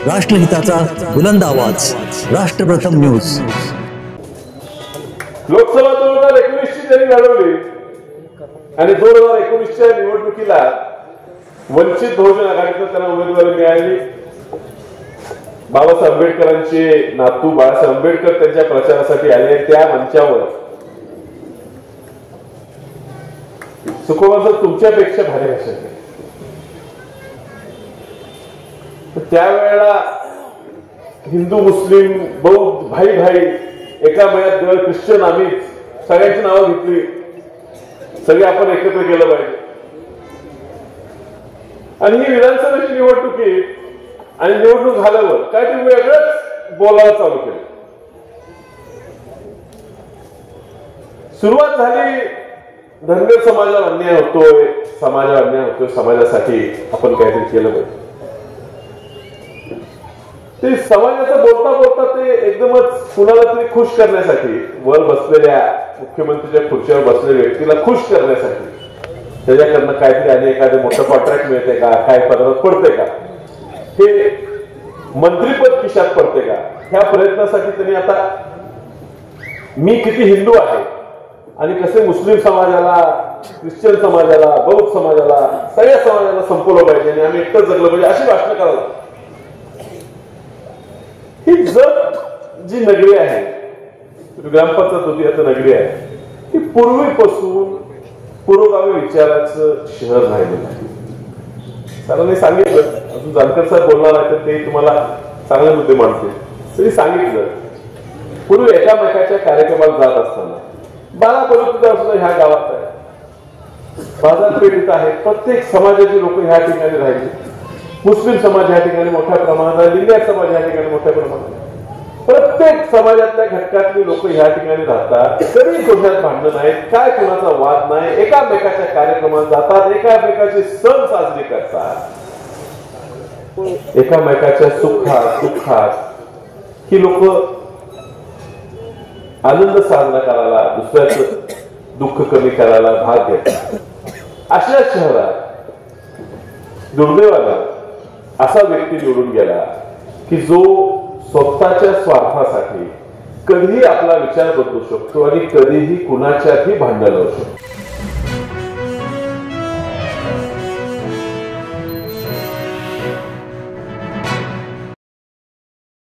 राष्ट्रहिताचा बुलंद आवाज, राष्ट्रप्रथम न्यूज। लोकसभा 2019 ची त्यांनी लढवली आणि 2019च्या निवडणुकीला वंचित बहुजन आघाडीला त्यांना उमेदवारी मिळाली। बाबासाहेब आंबेडकरांचे नातू बाळासाहेब आंबेडकर त्यांच्या प्रचारासाठी आले। त्या मंचावर सुखोबा तुमच्यापेक्षा भारी भाषा केली। त्यावेळेला हिंदू मुस्लिम बौद्ध भाई भाई एका मयात देव ख्रिश्चन आम्ही सगळ्यांची नावं घेतली, सगळे आपण एकत्र केलं पाहिजे। आणि ही विधानसभेची निवडणूक आणि निवडणूक झाल्यावर काय ते वेगळंच बोलायला चालू केलं। सुरुवात झाली, धनगर समाजाला अन्याय होतोय, समाजाला अन्याय होतोय, समाजासाठी आपण काहीतरी केलं पाहिजे। ते समाजाचं बोलता बोलता ते एकदमच कुणाला तरी खुश करण्यासाठी, वर बसलेल्या मुख्यमंत्रीच्या खुर्चीवर बसलेल्या व्यक्तीला खुश करण्यासाठी त्याच्याकडनं काहीतरी आणि एखादं मोठं कॉन्ट्रॅक्ट मिळते का, काय पदरात पडते का, हे मंत्रीपद खिशात पडते का, ह्या प्रयत्नासाठी त्यांनी आता मी किती हिंदू आहे आणि कसे मुस्लिम समाजाला, ख्रिश्चन समाजाला, बौद्ध समाजाला, सगळ्या समाजाला संपवलं पाहिजे आणि आम्ही एकटंच जगलं पाहिजे अशी भाषणं करायला। ही जत जी नगरी आहे, ग्रामपंचायत होती आता नगरी आहे, ही पूर्वीपासून पुरोगामी विचाराचं शहर राहिलेलं आहे। सरांनी सांगितलं, अजून जानकर साहेब बोलणार आहे तर ते तुम्हाला चांगले मुद्दे मांडतील। तरी सांगितलं, पूर्वी एकामेकाच्या कार्यक्रमाला जात असताना बाळा बलुतेदार सुद्धा ह्या गावात आहे, बाजारपेठेत आहे, प्रत्येक समाजाची लोक ह्या ठिकाणी राहिली। मुस्लिम समाज ह्या ठिकाणी मोठ्या प्रमाणात, लिंगायत समाज ह्या ठिकाणी मोठ्या प्रमाणात, प्रत्येक समाजातल्या घटकातली लोक ह्या ठिकाणी राहतात। तरी कोणात भांडण नाहीत, काय कोणाचा वाद नाही, एकामेकाच्या कार्यक्रमात जातात, एकामेकाचे सण साजरे करतात, एकामेकाच्या सुखात दुःखात ही लोक आनंद साजरा करायला, दुसऱ्याचं दुःख कमी करायला भाग घेतात। अशा शहरात दुर्दैवाला असा व्यक्ती निवडून गेला की जो स्वतःच्या स्वार्थासाठी कधीही आपला विचार बदलू शकतो आणि कधीही कुणाच्याही भांडण लावू शकतो।